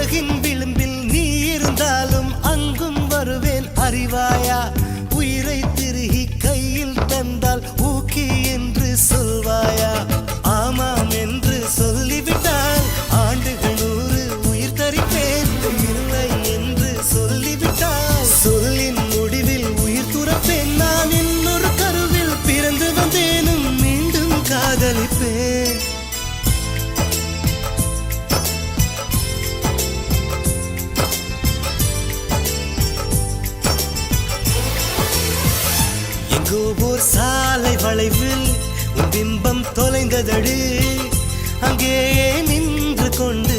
உலகின் விளிம்பில் நீ இருந்தாலும் அங்கும் வருவேன் அறிவாயா உயிரை திருகி கையில் தந்தால் ஊக்கி என்று சொல்வாயா ஆமாம் என்று சொல்லிவிட்டால் ஆண்டுகள் 100 உயிர் தரிப்பேன் இல்லை என்று சொல்லிவிட்டால் சொல்லின் முடிவில் உயிர் துறப்பேன் நான் இன்னொரு கருவில் பிறந்து வந்தேனும் மீண்டும் காதலிப்பேன் ஓர் சாலை வளைவில் உன் பிம்பம் தொலைந்ததடி அங்கேயே நின்று கொண்டு